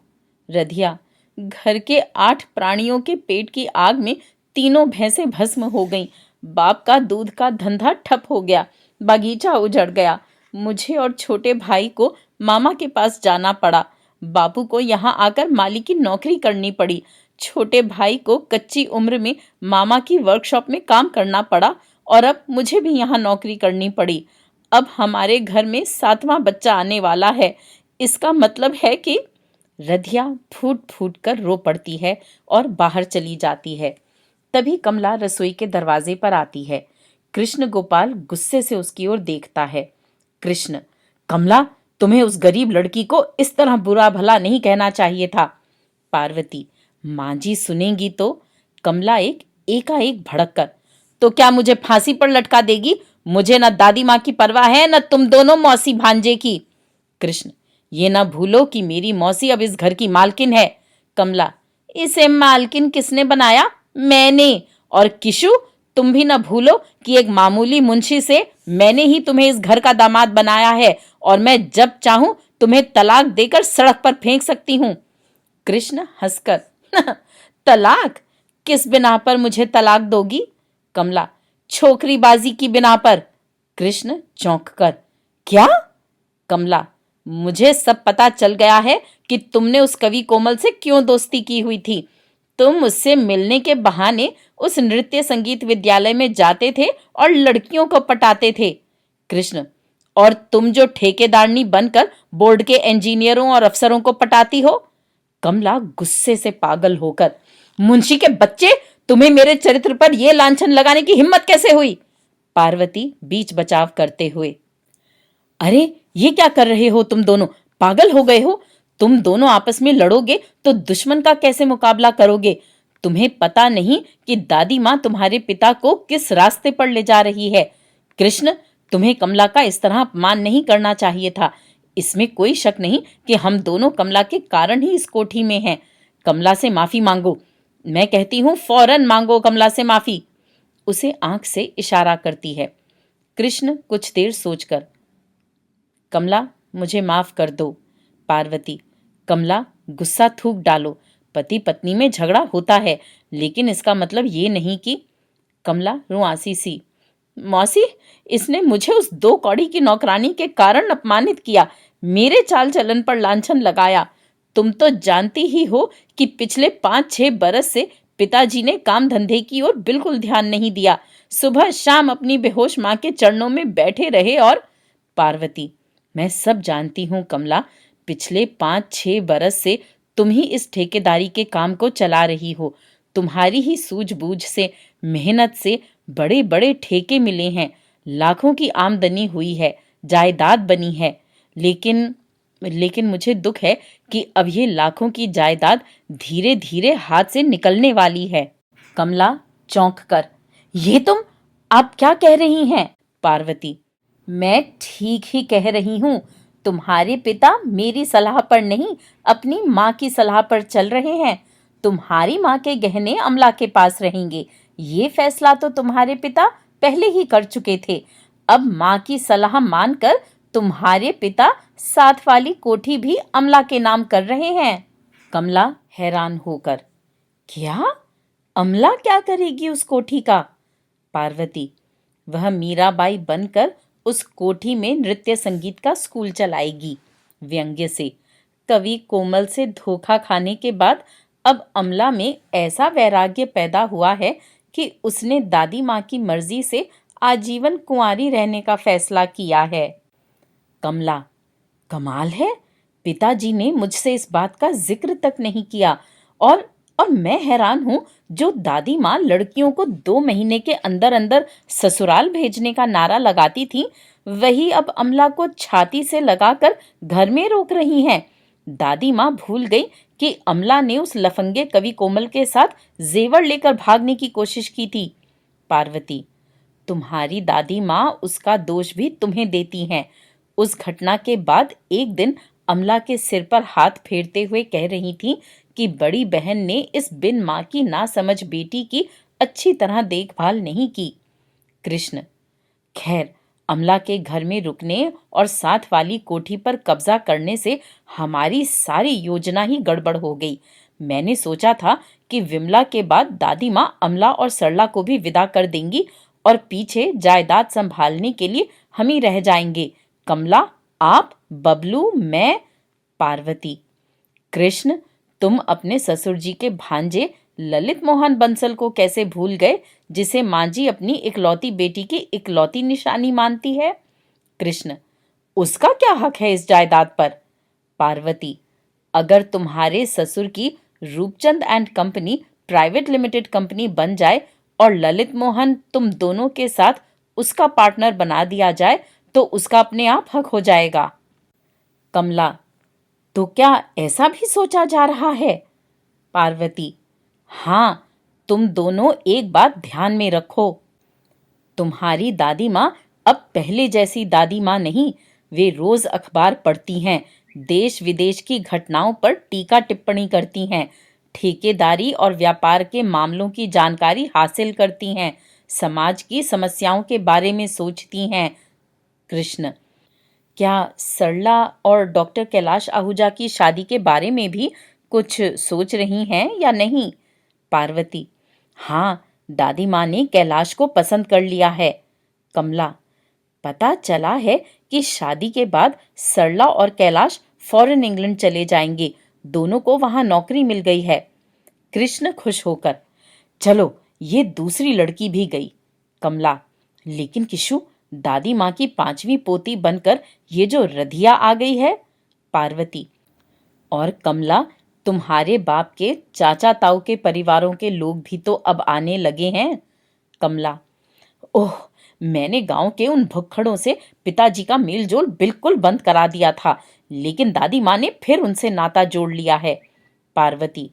Speaker 1: रधिया, घर के 8 प्राणियों के पेट की आग में तीनों भैंसें भस्म हो गईं। बाप का दूध का धंधा ठप हो गया, बगीचा उजड़ गया। मुझे और छोटे भाई को मामा के पास जाना पड़ा। बापू को यहाँ आकर माली की नौकरी करनी पड़ी। छोटे भाई को कच्ची उम्र में मामा की वर्कशॉप में काम करना पड़ा और अब मुझे भी यहाँ नौकरी करनी पड़ी। अब हमारे घर में 7वां बच्चा आने वाला है। इसका मतलब है कि रधिया फूट फूट कर रो पड़ती है और बाहर चली जाती है। तभी कमला रसोई के दरवाजे पर आती है। कृष्ण गोपाल गुस्से से उसकी ओर देखता है। कृष्ण: कमला, तुम्हें उस गरीब लड़की को इस तरह बुरा भला नहीं कहना चाहिए था। पार्वती: माँ जी सुनेंगी तो। कमला एकाएक भड़क कर: तो क्या मुझे फांसी पर लटका देगी? मुझे न दादी माँ की परवाह है, न तुम दोनों मौसी भांजे की। कृष्ण: ये ना भूलो कि मेरी मौसी अब इस घर की मालकिन है। कमला: इसे मालकिन किसने बनाया? मैंने। और किशु, तुम भी ना भूलो कि एक मामूली मुंशी से मैंने ही तुम्हें इस घर का दामाद बनाया है और मैं जब चाहूं तुम्हें तलाक देकर सड़क पर फेंक सकती हूं। कृष्ण हंसकर: तलाक? किस बिना पर मुझे तलाक दोगी? कमला: छोकरीबाजी की बिना पर। कृष्ण चौंक कर: क्या? कमला: मुझे सब पता चल गया है कि तुमने उस कवि कोमल से क्यों दोस्ती की हुई थी। तुम उससे मिलने के बहाने उस नृत्य संगीत विद्यालय में जाते थे और लड़कियों को पटाते थे। कृष्ण: और तुम जो ठेकेदारनी बनकर बोर्ड के इंजीनियरों और अफसरों को पटाती हो। कमला गुस्से से पागल होकर: मुंशी के बच्चे, तुम्हें मेरे चरित्र पर यह लांछन लगाने की हिम्मत कैसे हुई? पार्वती बीच बचाव करते हुए: अरे ये क्या कर रहे हो तुम दोनों? पागल हो गए हो? तुम दोनों आपस में लड़ोगे तो दुश्मन का कैसे मुकाबला करोगे? तुम्हें पता नहीं कि दादी माँ तुम्हारे पिता को किस रास्ते पर ले जा रही है। कृष्ण, तुम्हें कमला का इस तरह अपमान नहीं करना चाहिए था। इसमें कोई शक नहीं कि हम दोनों कमला के कारण ही इस कोठी में हैं। कमला से माफी मांगो। मैं कहती हूँ फौरन मांगो कमला से माफी। उसे आंख से इशारा करती है। कृष्ण कुछ देर सोचकर: कमला, मुझे माफ कर दो। पार्वती: कमला, गुस्सा थूक डालो। पति पत्नी में झगड़ा होता है, लेकिन इसका मतलब ये नहीं कि। कमला रुआंसी सी: मौसी, इसने मुझे उस 2 कौड़ी की नौकरानी के कारण अपमानित किया, मेरे चाल चलन पर लांछन लगाया। तुम तो जानती ही हो कि पिछले 5-6 बरस से पिताजी ने काम धंधे की ओर बिल्कुल ध्यान नहीं दिया। सुबह शाम अपनी बेहोश माँ के चरणों में बैठे रहे और। पार्वती: मैं सब जानती हूँ कमला। पिछले 5-6 बरस से तुम ही इस ठेकेदारी के काम को चला रही हो। तुम्हारी ही सूझबूझ से, मेहनत से बड़े बड़े ठेके मिले हैं, लाखों की आमदनी हुई है, जायदाद बनी है। लेकिन मुझे दुख है कि अब ये लाखों की जायदाद धीरे धीरे हाथ से निकलने वाली है। कमला चौंक कर: ये तुम आप क्या कह रही हैं? पार्वती: मैं ठीक ही कह रही हूँ। तुम्हारे पिता मेरी सलाह पर नहीं, अपनी माँ की सलाह पर चल रहे हैं। तुम्हारी माँ के गहने अमला के पास रहेंगे, ये फैसला तो तुम्हारे पिता पहले ही कर चुके थे। अब माँ की सलाह मानकर तुम्हारे पिता साथ वाली कोठी भी अमला के नाम कर रहे हैं। कमला हैरान होकर: क्या? अमला क्या करेगी उस कोठी का? पार्वती: वह मीराबाई बनकर उस कोठी में नृत्य संगीत का स्कूल चलाएगी। व्यंग्य से: कवि कोमल से धोखा खाने के बाद अब अमला में ऐसा वैराग्य पैदा हुआ है कि उसने दादी माँ की मर्जी से आजीवन कुंवारी रहने का फैसला किया है। कमला: कमाल है, पिताजी ने मुझसे इस बात का जिक्र तक नहीं किया। और मैं हैरान हूँ, जो दादी माँ लड़कियों को 2 महीने के अंदर अंदर ससुराल भेजने का नारा लगाती थी, वही अब अमला को छाती से लगाकर घर में रोक रही हैं। दादी माँ भूल गई कि अमला ने उस लफंगे कवि कोमल के साथ जेवर लेकर भागने की कोशिश की थी। पार्वती, तुम्हारी दादी माँ उसका दोष भी तुम्हें देती हैं। उस घटना के बाद एक दिन अमला के सिर पर हाथ फेरते हुए कह रही थी कि बड़ी बहन ने इस बिन माँ की नासमझ बेटी की अच्छी तरह देखभाल नहीं की। कृष्ण, खैर, अमला के घर में रुकने और साथ वाली कोठी पर कब्जा करने से हमारी सारी योजना ही गड़बड़ हो गई। मैंने सोचा था कि विमला के बाद दादी माँ अमला और सरला को भी विदा कर देंगी और पीछे जायदाद संभालने के लिए हम ही रह जाएंगे। कमला, आप, बबलू, मैं। पार्वती, कृष्ण, तुम अपने ससुर जी के भांजे ललित मोहन बंसल को कैसे भूल गए, जिसे माँ जी अपनी इकलौती बेटी की इकलौती निशानी मानती है? कृष्ण, उसका क्या हक है इस जायदाद पर? पार्वती, अगर तुम्हारे ससुर की Roopchand and company private limited company बन जाए और ललित मोहन तुम दोनों के साथ उसका पार्टनर बना दिया जाए तो उसका अपने आप हक हो जाएगा। कमला, तो क्या ऐसा भी सोचा जा रहा है? पार्वती, हाँ, तुम दोनों एक बात ध्यान में रखो। तुम्हारी दादी माँ अब पहले जैसी दादी माँ नहीं। वे रोज अखबार पढ़ती हैं, देश विदेश की घटनाओं पर टीका टिप्पणी करती हैं, ठेकेदारी और व्यापार के मामलों की जानकारी हासिल करती हैं, समाज की समस्याओं के बारे में सोचती हैं। कृष्ण, क्या सरला और डॉक्टर कैलाश आहूजा की शादी के बारे में भी कुछ सोच रही हैं या नहीं? पार्वती, हाँ, दादी माँ ने कैलाश को पसंद कर लिया है। कमला, पता चला है कि शादी के बाद सरला और कैलाश फॉरेन इंग्लैंड चले जाएंगे। दोनों को वहां नौकरी मिल गई है। कृष्ण खुश होकर, चलो, ये दूसरी लड़की भी गई। कमला, लेकिन किशु, दादी माँ की 5वीं पोती बनकर ये जो रधिया आ गई है। पार्वती, और कमला, तुम्हारे बाप के चाचा ताऊ के परिवारों के लोग भी तो अब आने लगे हैं। कमला, ओह, मैंने गांव के उन भुक्खड़ों से पिताजी का मेलजोल बिल्कुल बंद करा दिया था, लेकिन दादी माँ ने फिर उनसे नाता जोड़ लिया है। पार्वती,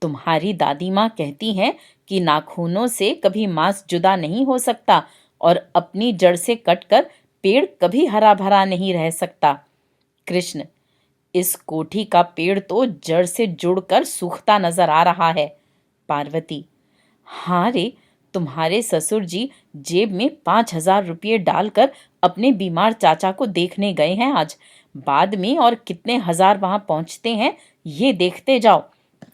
Speaker 1: तुम्हारी दादी माँ कहती हैं कि नाखूनों से कभी मांस जुदा नहीं हो सकता और अपनी जड़ से कटकर पेड़ कभी हरा भरा नहीं रह सकता। कृष्ण, इस कोठी का पेड़ तो जड़ से जुड़कर सूखता नजर आ रहा है। पार्वती, हाँ रे, तुम्हारे ससुर जी जेब में 5,000 रुपये डालकर अपने बीमार चाचा को देखने गए हैं आज। बाद में और कितने हजार वहां पहुंचते हैं, ये देखते जाओ।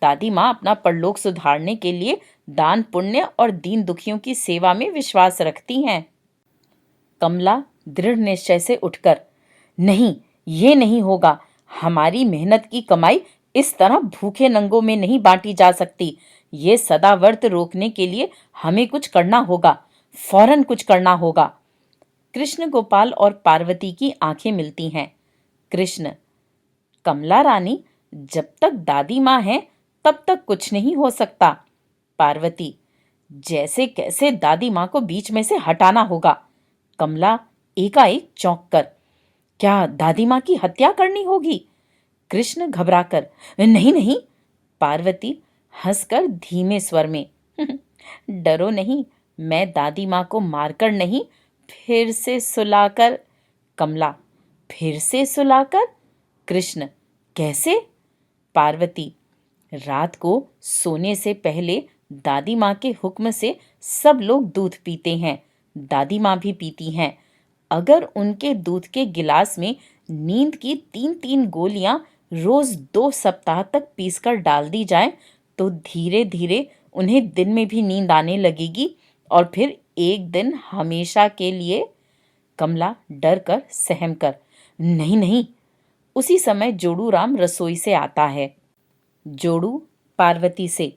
Speaker 1: दादी माँ अपना परलोक सुधारने के लिए दान पुण्य और दीन दुखियों की सेवा में विश्वास रखती हैं। कमला दृढ़ निश्चय से उठकर, नहीं, ये नहीं होगा। हमारी मेहनत की कमाई इस तरह भूखे नंगों में नहीं बांटी जा सकती। ये सदाव्रत रोकने के लिए हमें कुछ करना होगा, फौरन कुछ करना होगा। कृष्ण गोपाल और पार्वती की आंखें मिलती हैं। कृष्ण, कमला रानी, जब तक दादी माँ है तब तक कुछ नहीं हो सकता। पार्वती, जैसे कैसे दादी माँ को बीच में से हटाना होगा। कमला एकाएक चौंक कर, क्या दादी माँ की हत्या करनी होगी? कृष्ण घबराकर, नहीं नहीं। पार्वती हंसकर धीमे स्वर में, डरो नहीं, मैं दादी माँ को मारकर नहीं, फिर से सुलाकर। कमला, फिर से सुलाकर? कृष्ण, कैसे? पार्वती, रात को सोने से पहले दादी माँ के हुक्म से सब लोग दूध पीते हैं, दादी माँ भी पीती हैं। अगर उनके दूध के गिलास में नींद की 3-3 गोलियां रोज 2 सप्ताह तक पीसकर डाल दी जाए तो धीरे धीरे उन्हें दिन में भी नींद आने लगेगी और फिर एक दिन हमेशा के लिए। कमला डर कर सहम कर, नहीं नहीं। उसी समय जोड़ू राम रसोई से आता है। जोड़ू पार्वती से,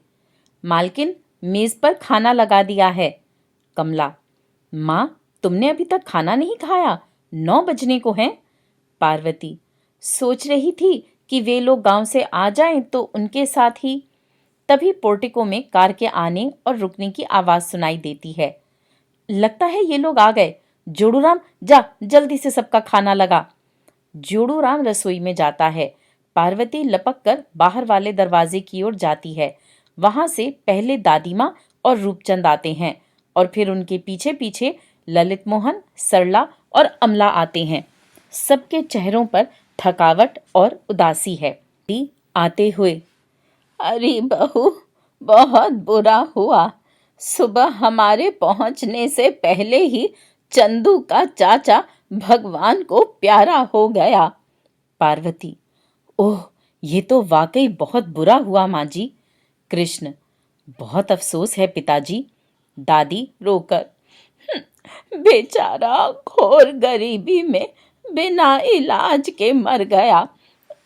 Speaker 1: मालकिन, मेज पर खाना लगा दिया है। कमला, माँ, तुमने अभी तक खाना नहीं खाया, 9 बजने को हैं। पार्वती, सोच रही थी कि वे लोग गांव से आ जाएं तो उनके साथ ही। तभी पोर्टिको में कार के आने और रुकने की आवाज सुनाई देती है। लगता है ये लोग आ गए। जोड़ूराम, जा जल्दी से सबका खाना लगा। जोड़ूराम रसोई में जाता है। पार्वती लपक कर बाहर वाले दरवाजे की ओर जाती है। वहां से पहले दादी माँ और रूपचंद आते हैं और फिर उनके पीछे पीछे ललित मोहन, सरला और अमला आते हैं। सबके चेहरों पर थकावट और उदासी है। आते हुए, अरे बहू, बहुत बुरा हुआ। सुबह हमारे पहुंचने से पहले ही चंदू का चाचा भगवान को प्यारा हो गया। पार्वती, ओह, ये तो वाकई बहुत बुरा हुआ माँ जी। कृष्ण, बहुत अफसोस है पिताजी। दादी रोकर, बेचारा घोर गरीबी में बिना इलाज के मर गया।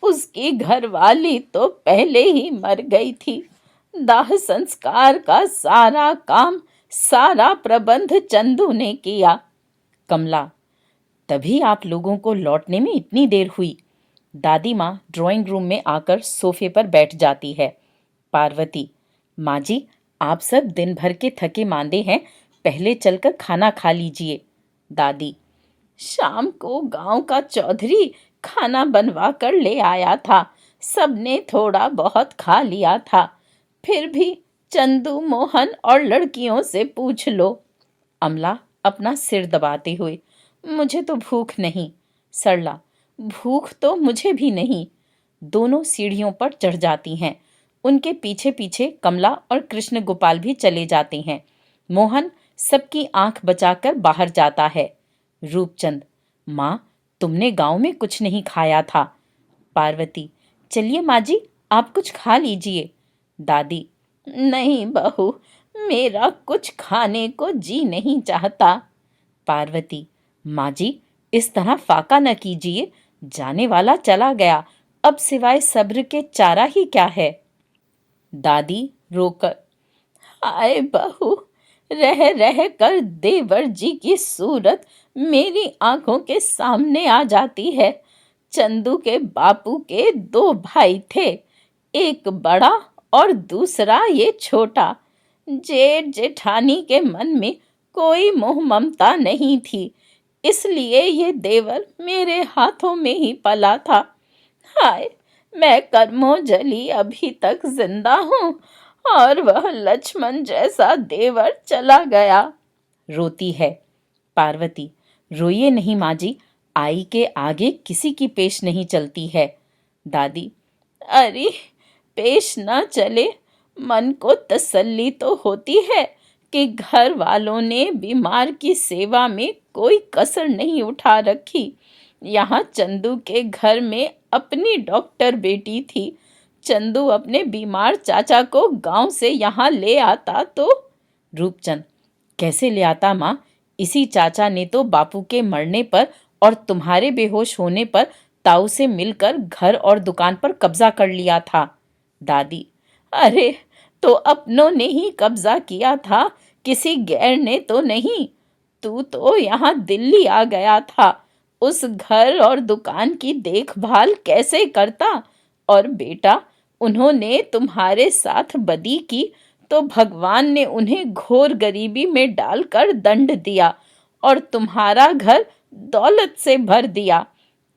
Speaker 1: उसकी घरवाली तो पहले ही मर गई थी। दाह संस्कार का सारा काम, सारा प्रबंध चंदू ने किया। कमला, तभी आप लोगों को लौटने में इतनी देर हुई। दादी माँ ड्राइंग रूम में आकर सोफे पर बैठ जाती है। पार्वती, माँ जी, आप सब दिन भर के थके मांदे हैं, पहले चलकर खाना खा लीजिए। दादी, शाम को गांव का चौधरी खाना बनवा कर ले आया था, सबने थोड़ा बहुत खा लिया था। फिर भी चंदू, मोहन और लड़कियों से पूछ लो। अमला अपना सिर दबाते हुए, मुझे तो भूख नहीं। सरला, भूख तो मुझे भी नहीं। दोनों सीढ़ियों पर चढ़ जाती हैं। उनके पीछे पीछे कमला और कृष्ण गोपाल भी चले जाते हैं। मोहन सबकी आंख बचाकर बाहर जाता है। रूपचंद, माँ, तुमने गांव में कुछ नहीं खाया था। पार्वती, चलिए माँ जी, आप कुछ खा लीजिए। दादी, नहीं बहू, मेरा कुछ खाने को जी नहीं चाहता। पार्वती, माँ जी, इस तरह फाका न कीजिए, जाने वाला चला गया, अब सिवाय सब्र के चारा ही क्या है। दादी रोकर, हाय बहू, रह रह कर देवर जी की सूरत मेरी आंखों के सामने आ जाती है। चंदू के बापू के दो भाई थे, एक बड़ा और दूसरा ये छोटा। जेठ जेठानी के मन में कोई मोह ममता नहीं थी, इसलिए ये देवर मेरे हाथों में ही पला था। हाय, मैं कर्मोजली अभी तक जिंदा हूँ और वह लक्ष्मण जैसा देवर चला गया। रोती है। पार्वती, रोइए नहीं माँ जी, आई के आगे किसी की पेश नहीं चलती है। दादी, अरे पेश न चले, मन को तसल्ली तो होती है कि घर वालों ने बीमार की सेवा में कोई कसर नहीं उठा रखी। यहाँ चंदू के घर में अपनी डॉक्टर बेटी थी। चंदू अपने बीमार चाचा को गांव से यहाँ ले आता तो। रूपचंद, कैसे ले आता माँ? इसी चाचा ने तो बापू के मरने पर और तुम्हारे बेहोश होने पर ताऊ से मिलकर घर और दुकान पर कब्जा कर लिया था। दादी, अरे तो अपनों ने ही कब्जा किया था, किसी गैर ने तो नहीं। तू तो यहाँ दिल्ली आ गया था, उस घर और दुकान की देखभाल कैसे करता? और बेटा, उन्होंने तुम्हारे साथ बदी की तो भगवान ने उन्हें घोर गरीबी में डालकर दंड दिया और तुम्हारा घर दौलत से भर दिया।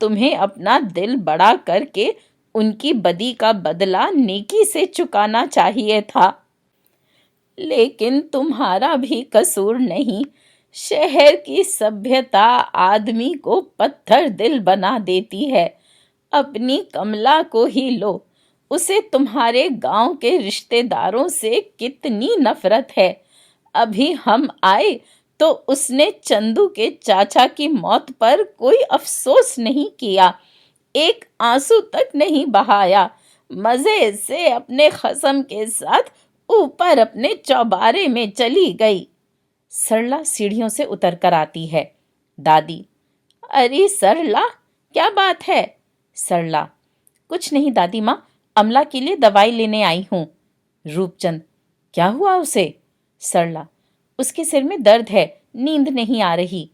Speaker 1: तुम्हें अपना दिल बड़ा करके उनकी बदी का बदला नेकी से चुकाना चाहिए था, लेकिन तुम्हारा भी कसूर नहीं। शहर की सभ्यता आदमी को पत्थर दिल बना देती है। अपनी कमला को ही लो, उसे तुम्हारे गांव के रिश्तेदारों से कितनी नफरत है। अभी हम आए तो उसने चंदू के चाचा की मौत पर कोई अफसोस नहीं किया, एक आंसू तक नहीं बहाया। मजे से अपने खसम के साथ ऊपर अपने चौबारे में चली गई। सरला सीढ़ियों से उतर कर आती है। दादी, अरे सरला, क्या बात है? सरला, कुछ नहीं दादी माँ, अमला के लिए दवाई लेने आई हूँ। रूपचंद, क्या हुआ उसे? सरला, उसके सिर में दर्द है, नींद नहीं आ रही।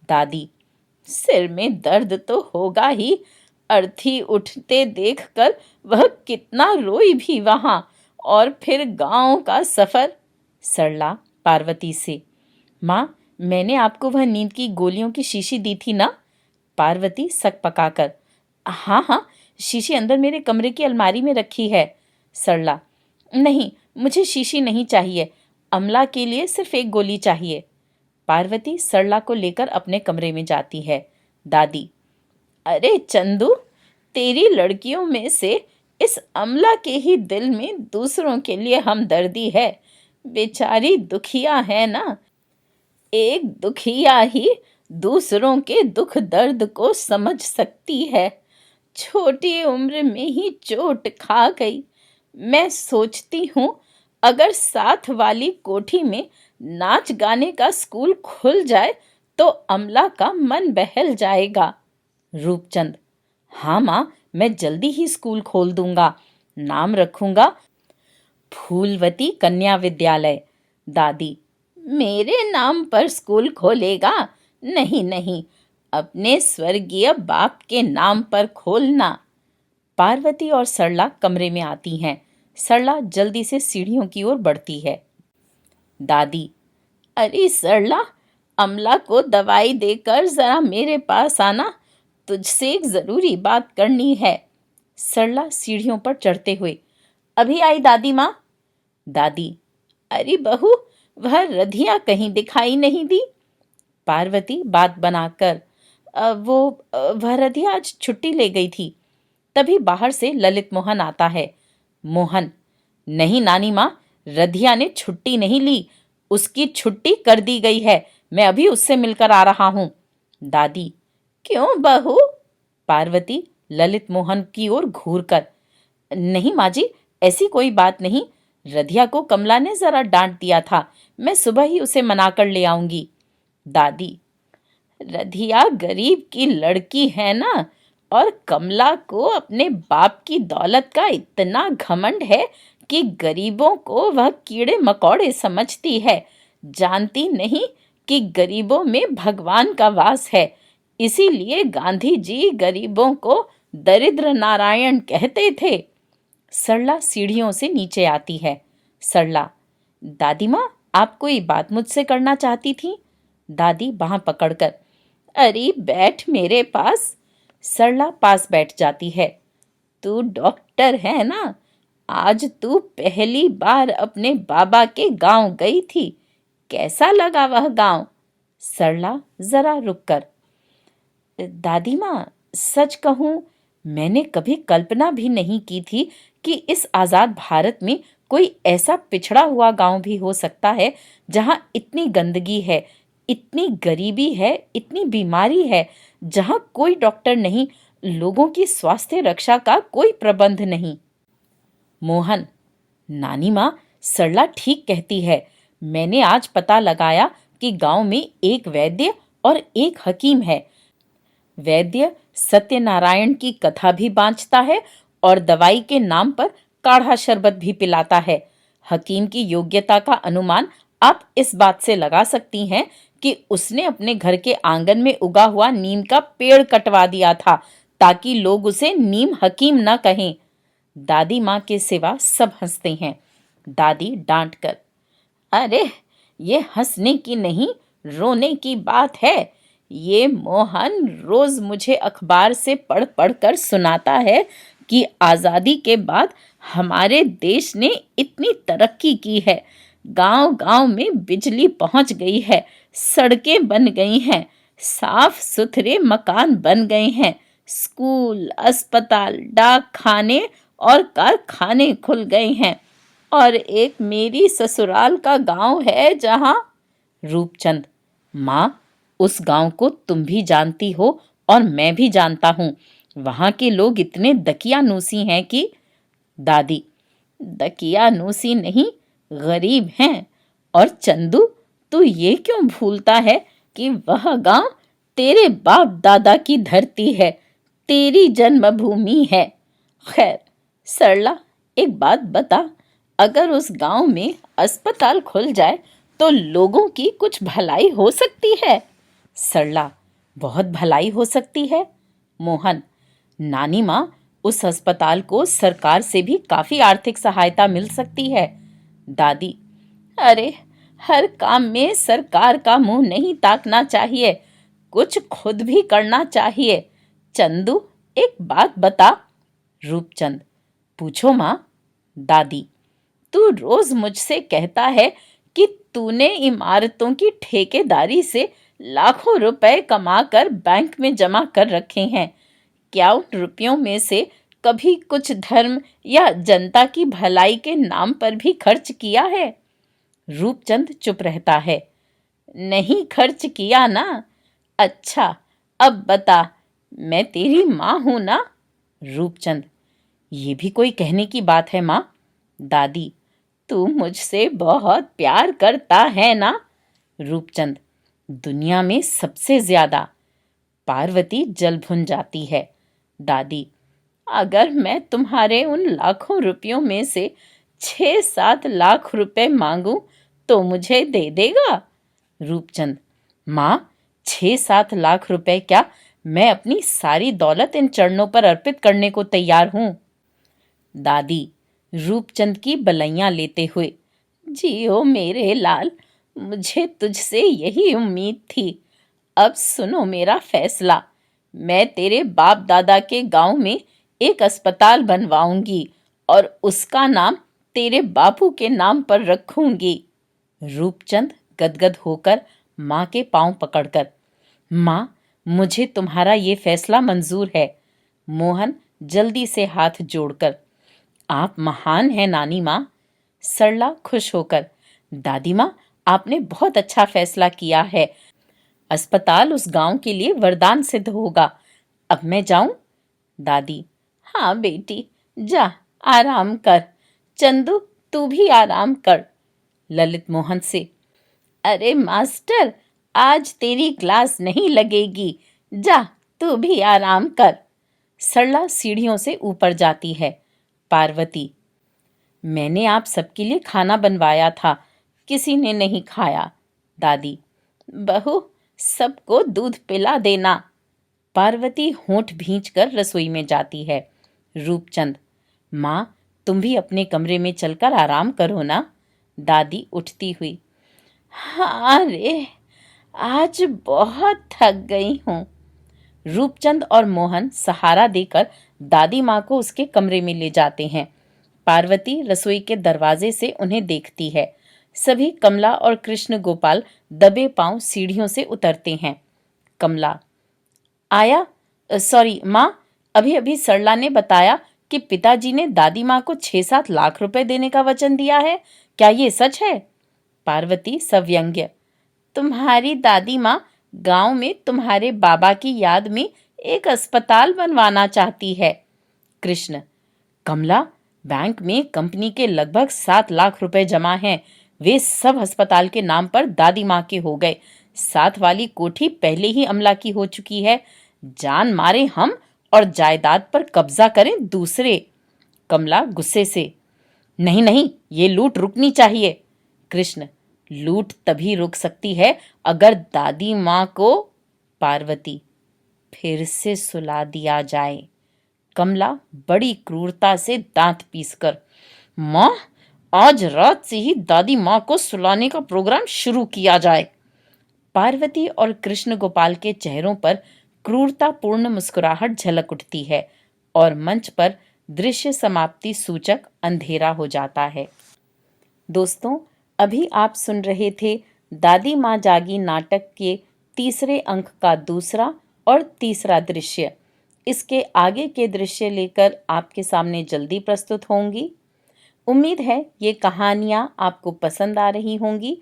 Speaker 1: दादी, सिर में दर्द तो होगा ही, अर्थी उठते देखकर वह कितना रोई भी वहां, और फिर गांव का सफर। सरला पार्वती से, माँ, मैंने आपको वह नींद की गोलियों की शीशी दी थी ना? पार्वती सक पकाकर, हाँ हाँ, शीशी अंदर मेरे कमरे की अलमारी में रखी है। सरला, नहीं, मुझे शीशी नहीं चाहिए, अमला के लिए सिर्फ एक गोली चाहिए। पार्वती सरला को लेकर अपने कमरे में जाती है। दादी, अरे चंदू, तेरी लड़कियों में से इस अमला के ही दिल में दूसरों के लिए हमदर्दी है। बेचारी दुखिया है ना, एक दुखिया ही दूसरों के दुख दर्द को समझ सकती है। छोटी उम्र में ही चोट खा गई। मैं सोचती हूँ अगर साथ वाली कोठी में नाच गाने का स्कूल खुल जाए तो अमला का मन बहल जाएगा। रूपचंद, हाँ माँ, मैं जल्दी ही स्कूल खोल दूंगा। नाम रखूंगा फूलवती कन्या विद्यालय। दादी, मेरे नाम पर स्कूल खोलेगा? नहीं नहीं, अपने स्वर्गीय बाप के नाम पर खोलना। पार्वती और सरला कमरे में आती हैं। सरला जल्दी से सीढ़ियों की ओर बढ़ती है। दादी, अरे सरला, अमला को दवाई देकर जरा मेरे पास आना, तुझसे एक जरूरी बात करनी है। सरला सीढ़ियों पर चढ़ते हुए, अभी आई दादी माँ। दादी, अरे बहू, वह रधिया कहीं दिखाई नहीं दी। पार्वती बात बनाकर, वह रधिया आज छुट्टी ले गई थी। तभी बाहर से ललित मोहन आता है। मोहन, नहीं नानी माँ, रधिया ने छुट्टी नहीं ली, उसकी छुट्टी कर दी गई है। मैं अभी उससे मिलकर आ रहा हूँ। दादी, क्यों बहू? पार्वती ललित मोहन की ओर घूरकर, नहीं माँ जी, ऐसी कोई बात नहीं। रधिया को कमला ने जरा डांट दिया था, मैं सुबह ही उसे मनाकर ले आऊंगी। दादी, रधिया गरीब की लड़की है ना, और कमला को अपने बाप की दौलत का इतना घमंड है कि गरीबों को वह कीड़े मकोड़े समझती है। जानती नहीं कि गरीबों में भगवान का वास है। इसीलिए गांधी जी गरीबों को दरिद्र नारायण कहते थे। सरला सीढ़ियों से नीचे आती है। सरला, दादी माँ, आप कोई बात मुझसे करना चाहती थी? दादी बांह पकड़कर, अरे बैठ मेरे पास। सरला पास बैठ जाती है। तू डॉक्टर है ना, आज तू पहली बार अपने बाबा के गांव गई थी, कैसा लगा वह गांव? सरला जरा रुककर, दादी माँ, सच कहूँ, मैंने कभी कल्पना भी नहीं की थी कि इस आजाद भारत में कोई ऐसा पिछड़ा हुआ गांव भी हो सकता है जहां इतनी गंदगी है, इतनी गरीबी है, इतनी बीमारी है, जहां कोई डॉक्टर नहीं, लोगों की स्वास्थ्य रक्षा का कोई प्रबंध नहीं। मोहन, नानी माँ, सरला ठीक कहती है। मैंने आज पता लगाया कि गांव में एक वैद्य और एक हकीम है। वैद्य सत्यनारायण की कथा भी बांचता है और दवाई के नाम पर काढ़ा शरबत भी पिलाता है। हकीम की योग्यता का अनुमान आप इस बात से लगा सकती हैं कि उसने अपने घर के आंगन में उगा हुआ नीम का पेड़ कटवा दिया था ताकि लोग उसे नीम हकीम न कहें। दादी माँ के सिवा सब हंसते हैं। दादी डांट कर, अरे ये हंसने की नहीं, रोने की बात है। ये मोहन रोज मुझे अखबार से पढ़ पढ़ कर सुनाता है कि आज़ादी के बाद हमारे देश ने इतनी तरक्की की है। गांव गांव में बिजली पहुंच गई है, सड़कें बन गई हैं, साफ सुथरे मकान बन गए हैं, स्कूल, अस्पताल, डाक खाने और कारखाने खुल गए हैं। और एक मेरी ससुराल का गांव है जहां। रूपचंद, माँ, उस गांव को तुम भी जानती हो और मैं भी जानता हूँ। वहां के लोग इतने दकियानूसी हैं कि। दादी, दकियानूसी नहीं, गरीब हैं। और चंदू, तू ये क्यों भूलता है कि वह गांव तेरे बाप दादा की धरती है, तेरी जन्मभूमि है। खैर सरला, एक बात बता, अगर उस गांव में अस्पताल खुल जाए तो लोगों की कुछ भलाई हो सकती है? सरला, बहुत भलाई हो सकती है। मोहन, नानी माँ, उस अस्पताल को सरकार से भी काफी आर्थिक सहायता मिल सकती है। दादी, अरे हर काम में सरकार का मुंह नहीं ताकना चाहिए, कुछ खुद भी करना चाहिए। चंदू, एक बात बता। रूपचंद: पूछो माँ। दादी: तू रोज मुझसे कहता है कि तूने इमारतों की ठेकेदारी से लाखों रुपए कमाकर बैंक में जमा कर रखे हैं। क्या उन रुपयों में से कभी कुछ धर्म या जनता की भलाई के नाम पर भी खर्च किया है? रूपचंद चुप रहता है। नहीं खर्च किया ना? अच्छा, अब बता, मैं तेरी माँ हूं ना? रूपचंद: ये भी कोई कहने की बात है माँ? दादी: तू मुझसे बहुत प्यार करता है ना? रूपचंद: दुनिया में सबसे ज्यादा। पार्वती जल भुन जाती है। दादी: अगर मैं तुम्हारे उन लाखों रुपयों में से 6-7 लाख रुपए मांगूं तो मुझे दे देगा? रूपचंद: माँ, 6-7 लाख रुपए क्या, मैं अपनी सारी दौलत इन चरणों पर अर्पित करने को तैयार हूं। दादी रूपचंद की बलैयां लेते हुए: जियो मेरे लाल, मुझे तुझसे यही उम्मीद थी। अब सुनो मेरा फैसला। मैं तेरे बाप दादा के गांव में एक अस्पताल बनवाऊंगी और उसका नाम तेरे बापू के नाम पर रखूंगी। रूपचंद गदगद होकर माँ के पांव पकड़कर: माँ, मुझे तुम्हारा ये फैसला मंजूर है। मोहन जल्दी से हाथ जोड़कर: आप महान हैं नानी माँ। सरला खुश होकर: दादी माँ, आपने बहुत अच्छा फैसला किया है। अस्पताल उस गांव के लिए वरदान सिद्ध होगा। अब मैं जाऊं? दादी: हाँ बेटी, जा, आराम कर। चंदू, तू भी आराम कर। ललित मोहन से: अरे मास्टर, आज तेरी क्लास नहीं लगेगी, जा तू भी आराम कर। सरला सीढ़ियों से ऊपर जाती है। पार्वती: मैंने आप सबके लिए खाना बनवाया था, किसी ने नहीं खाया। दादी: बहू, सबको दूध पिला देना। पार्वती होंठ भींचकर रसोई में जाती है। रूपचंद: माँ, तुम भी अपने कमरे में चलकर आराम करो ना? दादी उठती हुई: हाँ रे, आज बहुत थक गई हूँ। रूपचंद और मोहन सहारा देकर दादी माँ को उसके कमरे में ले जाते हैं। पार्वती रसोई के दरवाजे से उन्हें देखती है। सभी कमला और कृष्ण गोपाल दबे पांव सीढ़ियों से उतरते हैं। कमला: आया, सॉरी माँ, अभी अभी सरला ने बताया कि पिताजी ने दादी माँ को 6-7 लाख रुपए देने का वचन दिया है। क्या ये सच है? पार्वती सव्यंग्य: तुम्हारी दादी माँ गांव में तुम्हारे बाबा की याद में एक अस्पताल बनवाना चाहती है। कृष्ण: कमला, बैंक में कंपनी के लगभग 7 लाख रुपए जमा हैं। वे सब अस्पताल के नाम पर दादी माँ के हो गए। साथ वाली कोठी पहले ही अमला की हो चुकी है। जान मारे हम और जायदाद पर कब्जा करें दूसरे। कमला गुस्से से: नहीं नहीं, ये लूट रुकनी चाहिए। कृष्ण: लूट तभी रुक सकती है अगर दादी माँ को। पार्वती: फिर से सुला दिया जाए। कमला बड़ी क्रूरता से दांत पीसकर: माँ, आज रात से ही दादी माँ को सुलाने का प्रोग्राम शुरू किया जाए। पार्वती और कृष्ण गोपाल के चेहरों पर क्रूरतापूर्ण मुस्कुराहट झलक उठती है और मंच पर दृश्य समाप्ति सूचक अंधेरा हो जाता है। दोस्तों, अभी आप सुन रहे थे दादी माँ जागी नाटक के तीसरे अंक का दूसरा और तीसरा दृश्य। इसके आगे के दृश्य लेकर आपके सामने जल्दी प्रस्तुत होंगी। उम्मीद है ये कहानियाँ आपको पसंद आ रही होंगी।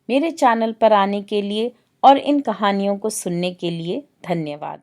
Speaker 1: मेरे चैनल पर आने के लिए और इन कहानियों को सुनने के लिए धन्यवाद।